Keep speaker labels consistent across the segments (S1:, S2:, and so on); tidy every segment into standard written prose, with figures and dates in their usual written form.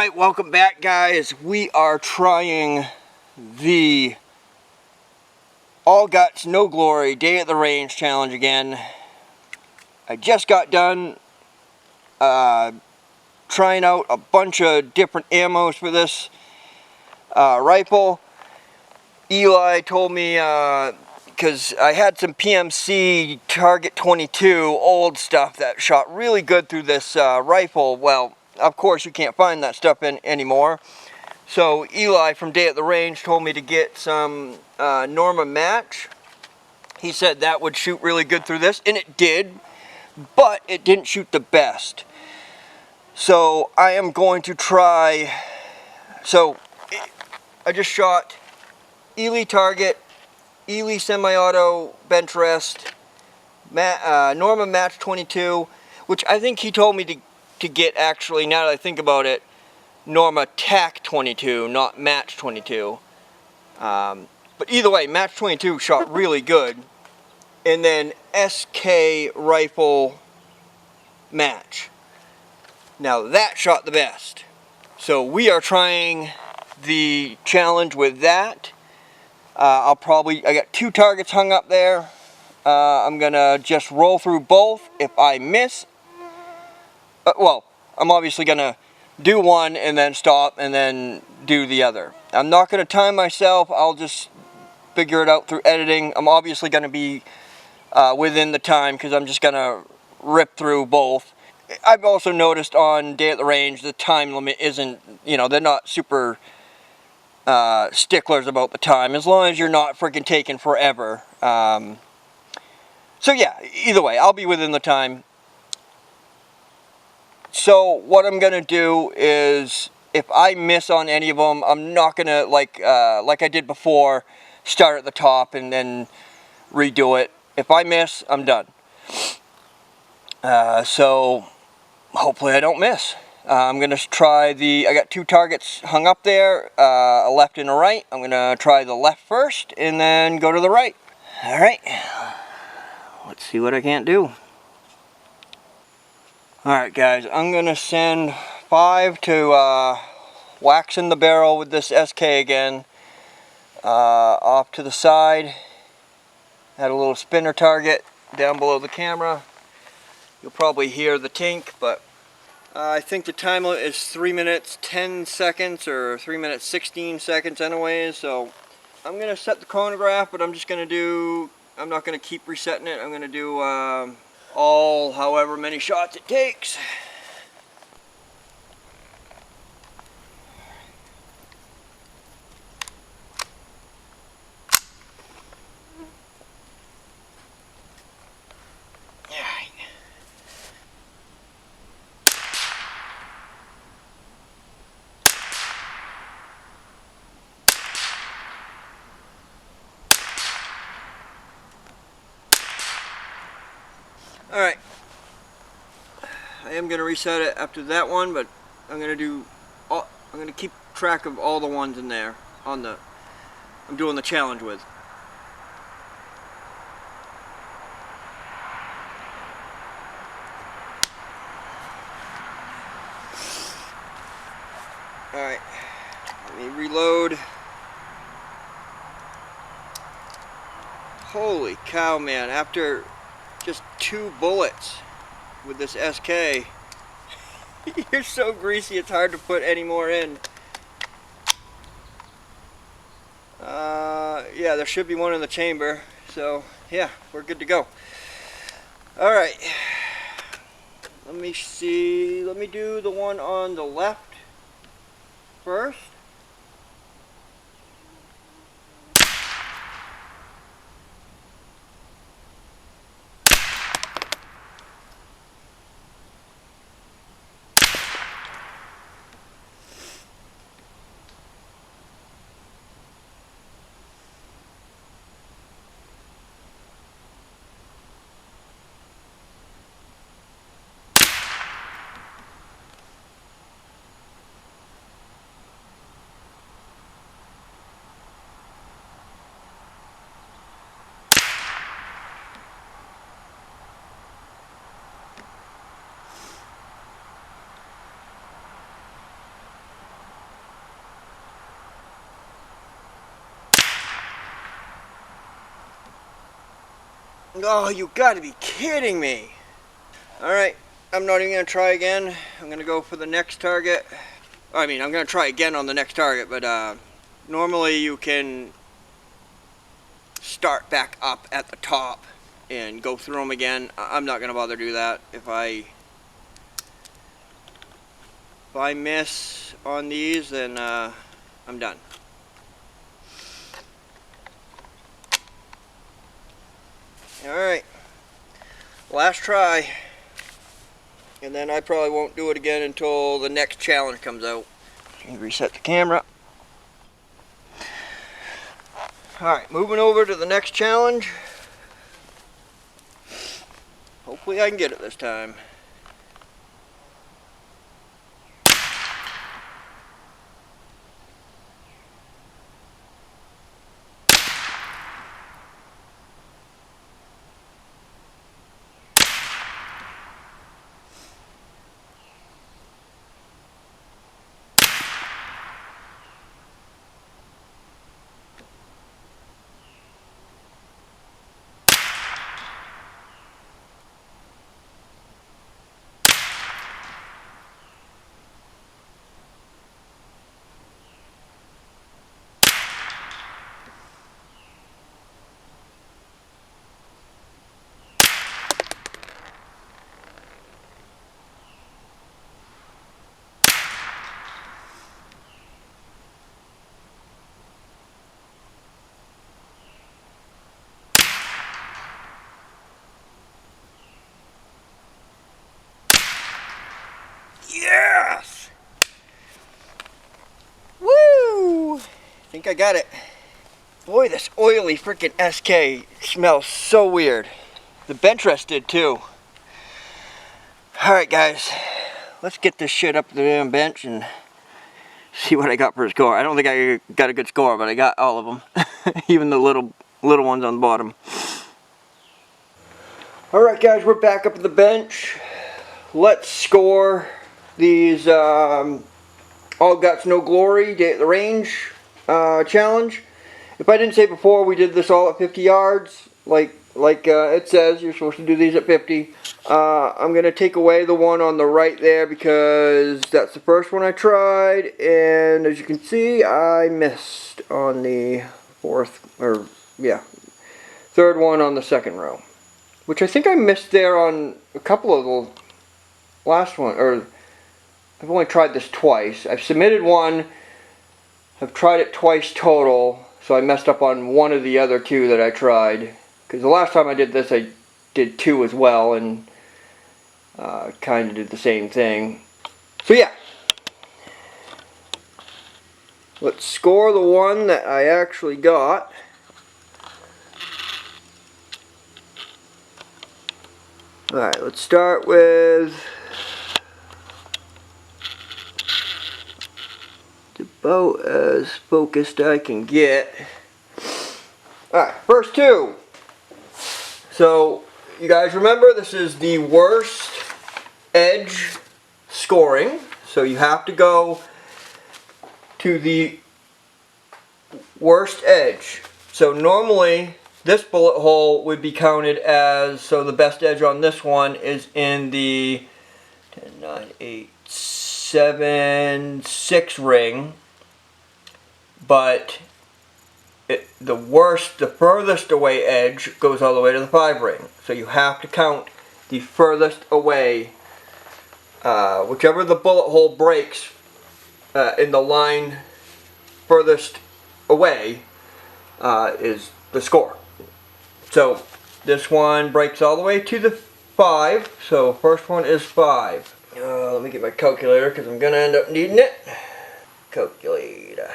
S1: Alright, welcome back guys. We are trying the All Guts No Glory Day at the Range challenge again. I just got done trying out a bunch of different ammos for this rifle. Eli told me, because I had some PMC Target 22 old stuff that shot really good through this rifle. Well, of course you can't find that stuff anymore. So Eli from Day at the Range told me to get some Norma Match. He said that would shoot really good through this, and it did, but it didn't shoot the best. So I am going to try, I just shot Eli Target, Eli Semi-Auto Bench Rest, Norma Match 22, which I think he told me to get, actually, now that I think about it, Norma Tac 22, not Match 22. But either way, Match 22 shot really good. And then SK Rifle Match. Now that shot the best. So we are trying the challenge with that. I got 2 targets hung up there. I'm gonna just roll through both. If I miss, well, I'm obviously gonna do one and then stop and then do the other. I'm not gonna time myself. I'll just figure it out through editing. I'm obviously gonna be within the time because I'm just gonna rip through both. I've also noticed on Day at the Range the time limit isn't, they're not super sticklers about the time, as long as you're not freaking taking forever. So yeah, either way, I'll be within the time. So what I'm gonna do is, if I miss on any of them, I'm not gonna, like I did before, start at the top and then redo it. If I miss, I'm done. So hopefully I don't miss. I'm gonna try I got 2 targets hung up there, a left and a right. I'm gonna try the left first and then go to the right. Alright, let's see what I can't do. Alright guys, I'm gonna send 5 to waxing the barrel with this SK again. Off to the side. Had a little spinner target down below the camera. You'll probably hear the tink, but I think the time limit is 3 minutes 10 seconds or 3 minutes 16 seconds anyways. So I'm gonna set the chronograph, but I'm not gonna keep resetting it. I'm gonna do all however many shots it takes. Alright, I am going to reset it after that one, but I'm going to keep track of all the ones in there I'm doing the challenge with. Alright, let me reload. Holy cow, man, after just 2 bullets with this SK, you're so greasy it's hard to put any more in. Yeah, there should be one in the chamber, so yeah, we're good to go. Alright, let me see, let me do the one on the left first. Oh, you gotta be kidding me. Alright, I'm not even gonna try again. I'm gonna go for the next target. I mean, I'm gonna try again on the next target, but normally you can start back up at the top and go through them again. I'm not gonna bother do that. If I miss on these, then I'm done. Alright, last try, and then I probably won't do it again until the next challenge comes out. Let me reset the camera. Alright, moving over to the next challenge. Hopefully I can get it this time. Yes! Woo! I think I got it. Boy, this oily freaking SK smells so weird. The bench rest did too. Alright guys, let's get this shit up to the damn bench and see what I got for a score. I don't think I got a good score, but I got all of them. Even the little ones on the bottom. Alright guys, we're back up at the bench. Let's score these All Guts No Glory Day at the Range challenge. If I didn't say before, we did this all at 50 yards. Like it says, you're supposed to do these at 50. I'm going to take away the one on the right there because that's the first one I tried. And as you can see, I missed on the third one on the second row. Which I think I missed there on a couple of the last one. Or I've only tried this twice. I've submitted one. I've tried it twice total. So I messed up on one of the other two that I tried. Because the last time I did this, I did two as well, and kind of did the same thing. So yeah. Let's score the one that I actually got. Alright, let's start with about as focused I can get. Alright, first two. So, you guys remember this is the worst edge scoring. So you have to go to the worst edge. So normally this bullet hole would be counted as, so the best edge on this one is in the 10, 9, 8, 7, 6 ring. But the furthest away edge goes all the way to the 5 ring. So you have to count the furthest away, whichever the bullet hole breaks in the line furthest away is the score. So this one breaks all the way to the 5. So first one is 5. Let me get my calculator because I'm going to end up needing it. Calculator.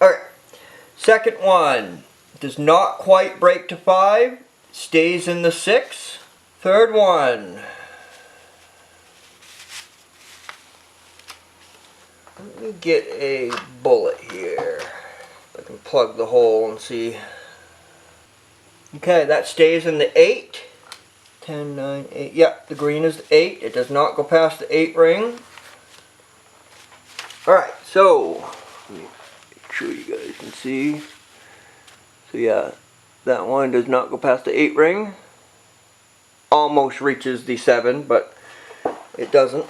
S1: Alright. Second one does not quite break to 5, stays in the 6. Third one. Let me get a bullet here. I can plug the hole and see. Okay, that stays in the 8. 10, 9, 8. Yeah, the green is the 8. It does not go past the 8 ring. Alright, so let me make sure you guys can see. So yeah, that one does not go past the 8 ring. almost reaches the 7, but it doesn't.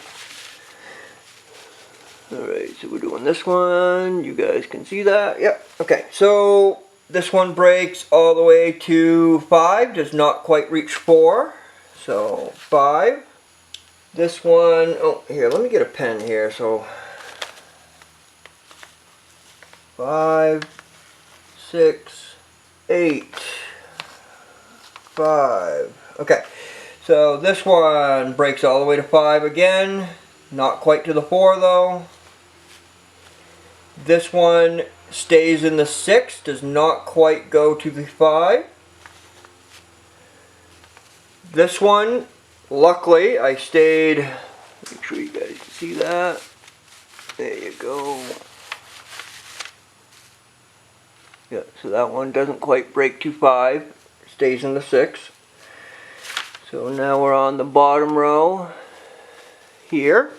S1: Alright, so we're doing this one. You guys can see that. Yep. Okay, so this one breaks all the way to 5. Does not quite reach 4. So 5. This one, oh, here, let me get a pen here. So 5, 6, 8, 5. Okay, so this one breaks all the way to 5 again. Not quite to the 4 though. This one stays in the 6, does not quite go to the 5. This one, luckily, I stayed, make sure you guys can see that. There you go. Yeah, so that one doesn't quite break to 5, stays in the 6. So now we're on the bottom row here.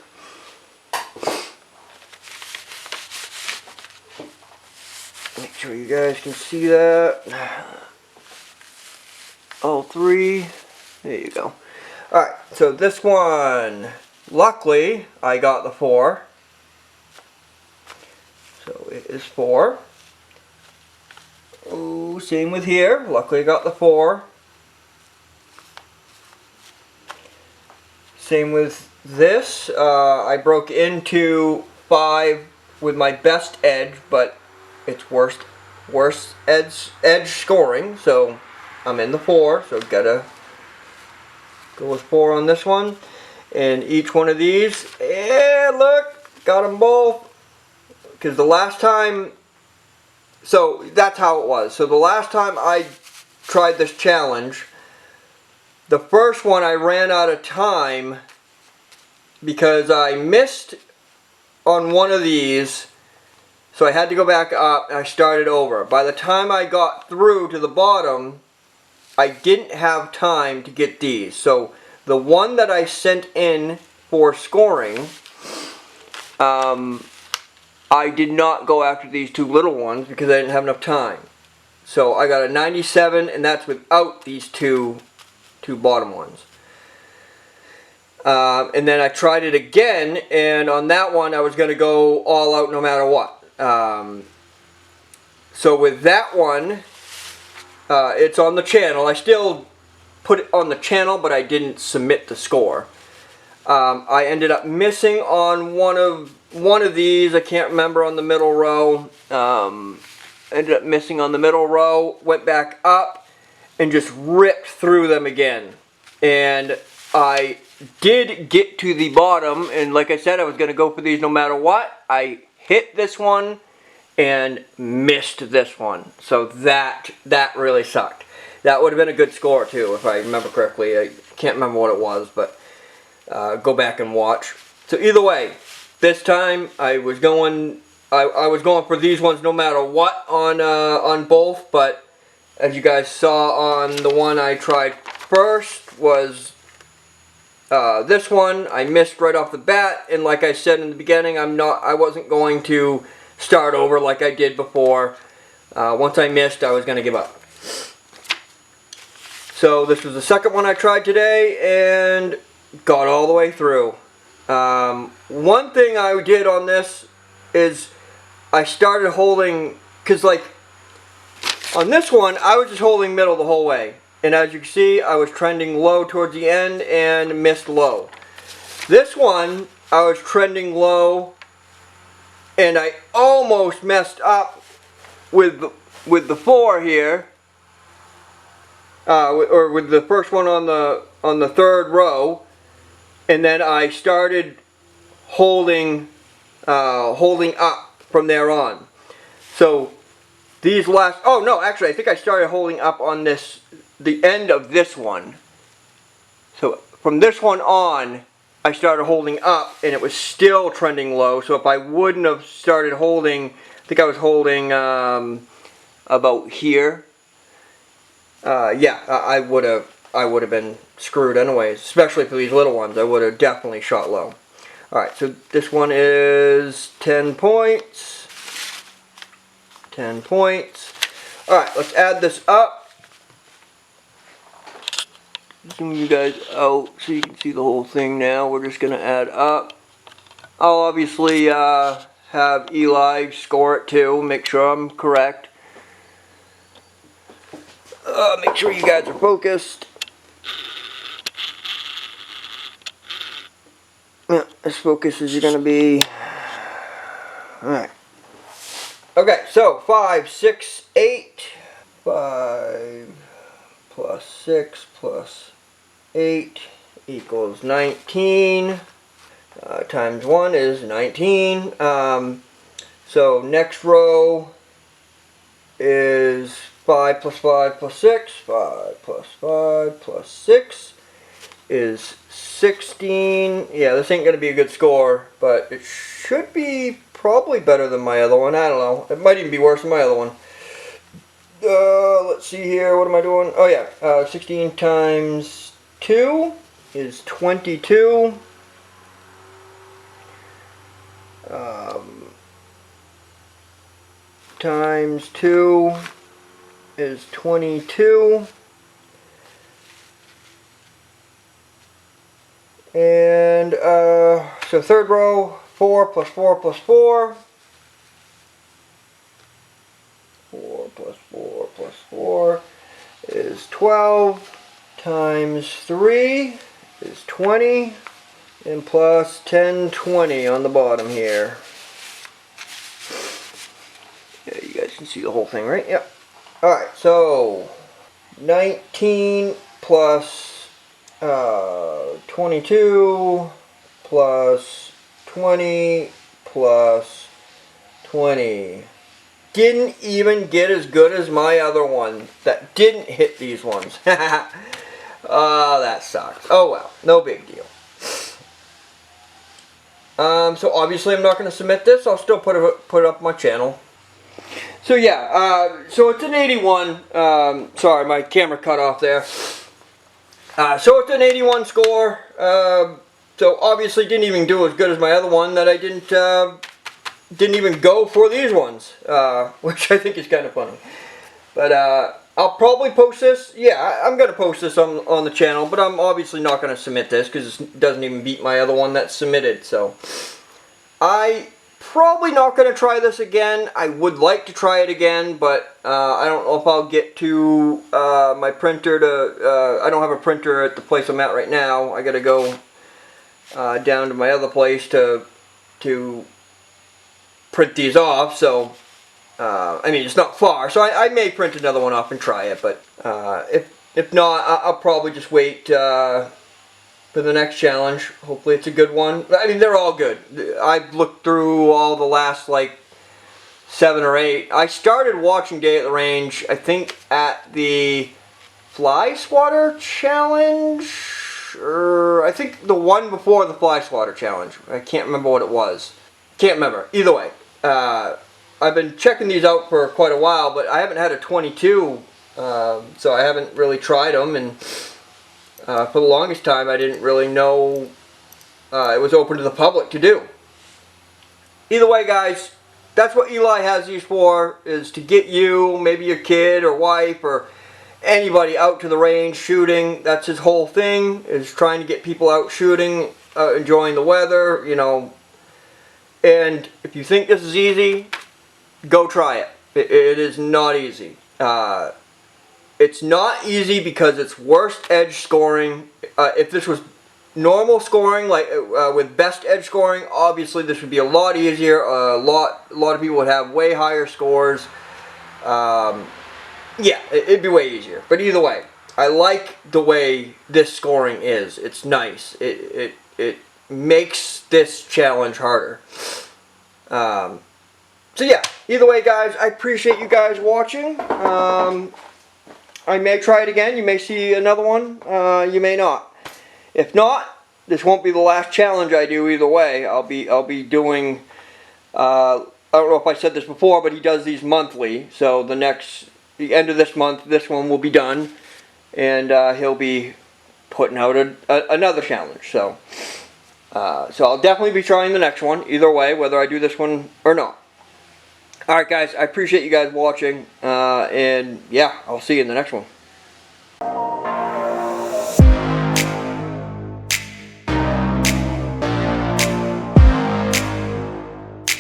S1: Make sure you guys can see that. All 3. There you go. Alright, so this one, luckily, I got the 4. So it is 4. Oh, same with here. Luckily I got the 4. Same with this. I broke into 5 with my best edge, but it's worst edge scoring, so I'm in the 4, so gotta go with 4 on this one. And each one of these, yeah, look, got them both. Because the last time, so that's how it was. So the last time I tried this challenge, the first one I ran out of time because I missed on one of these. So I had to go back up and I started over. By the time I got through to the bottom, I didn't have time to get these. So the one that I sent in for scoring, I did not go after these 2 little ones because I didn't have enough time. So I got a 97, and that's without these two bottom ones. And then I tried it again, and on that one I was going to go all out no matter what. So with that one, it's on the channel. I still put it on the channel, but I didn't submit the score. I ended up missing on one of these. I can't remember, on the middle row. Ended up missing on the middle row. Went back up and just ripped through them again. And I did get to the bottom, and like I said, I was going to go for these no matter what. I hit this one and missed this one. So that really sucked. That would have been a good score too, if I remember correctly. I can't remember what it was, but go back and watch. So either way, this time I was going for these ones no matter what on both, but as you guys saw on the one I tried first was this one. I missed right off the bat, and like I said in the beginning, I wasn't going to start over like I did before. Once I missed, I was going to give up. So this was the second one I tried today and got all the way through. One thing I did on this is I started holding, because like on this one I was just holding middle the whole way, and as you can see I was trending low towards the end and missed low. This one I was trending low and I almost messed up with the 4 here, or with the first one on the 3rd row, and then I started holding up from there on. So these last, oh no, actually I think I started holding up on the end of this one. So from this one on, I started holding up and it was still trending low. So if I wouldn't have started holding, I think I was holding about here. Yeah, I would have been screwed anyways, especially for these little ones. I would have definitely shot low. Alright, so this one is 10 points. 10 points. Alright, let's add this up. zoom you guys out so you can see the whole thing now. We're just going to add up. I'll obviously have Eli score it too, make sure I'm correct. Make sure you guys are focused. Yeah, as focused as you're going to be. Alright. Okay, so 5, 6, 8. 5 plus 6 plus 8 equals 19. Times 1 is 19. So next row is 5 plus 5 plus 6. 5 plus 5 plus 6 is 16. Yeah, this ain't going to be a good score, but it should be probably better than my other one. I don't know. It might even be worse than my other one. Let's see here. What am I doing? Oh, yeah. 16 times 2 is 22. Times 2 is 22. And so third row, 4 plus 4 plus 4. 4 plus 4 plus 4 is 12. Times 3 is 20. And plus 10, 20 on the bottom here. Yeah, you guys can see the whole thing, right? Yep. Alright, so 19 plus 22 plus 20 plus 20. Didn't even get as good as my other one that didn't hit these ones. Oh, that sucks. Oh well, no big deal. So obviously I'm not going to submit this. I'll still put it up on my channel. So yeah, so it's an 81. Sorry, my camera cut off there. So it's an 81 score. So obviously didn't even do as good as my other one that I didn't even go for these ones, which I think is kind of funny. But I'll probably post this. Yeah, I'm going to post this on the channel, but I'm obviously not going to submit this because it doesn't even beat my other one that's submitted. So I probably not going to try this again. I would like to try it again, but I don't know if I'll get to my printer to... I don't have a printer at the place I'm at right now. I got to go down to my other place to print these off, so I mean it's not far, so I may print another one off and try it, but if not, I'll probably just wait for the next challenge. Hopefully it's a good one. I mean, they're all good. I've looked through all the last like 7 or 8. I started watching Day at the Range, I think at the Fly Swatter Challenge, or I think the one before the Fly Swatter Challenge. I can't remember what it was. Can't remember. Either way, I've been checking these out for quite a while, but I haven't had a 22, so I haven't really tried them, and for the longest time I didn't really know it was open to the public to do. Either way, guys, that's what Eli has these for, is to get you, maybe your kid or wife or anybody out to the range shooting. That's his whole thing, is trying to get people out shooting, enjoying the weather, you know. And if you think this is easy, go try it. It is not easy. It's not easy because it's worst edge scoring. If this was normal scoring, like with best edge scoring, obviously this would be a lot easier. A lot of people would have way higher scores. Yeah, it'd be way easier. But either way, I like the way this scoring is. It's nice. It makes this challenge harder. So yeah, either way, guys, I appreciate you guys watching. I may try it again. You may see another one. You may not. If not, this won't be the last challenge I do either way. I'll be doing, I don't know if I said this before, but he does these monthly. So the end of this month, this one will be done, and he'll be putting out another challenge. So I'll definitely be trying the next one either way, whether I do this one or not. Alright guys, I appreciate you guys watching, and yeah, I'll see you in the next one.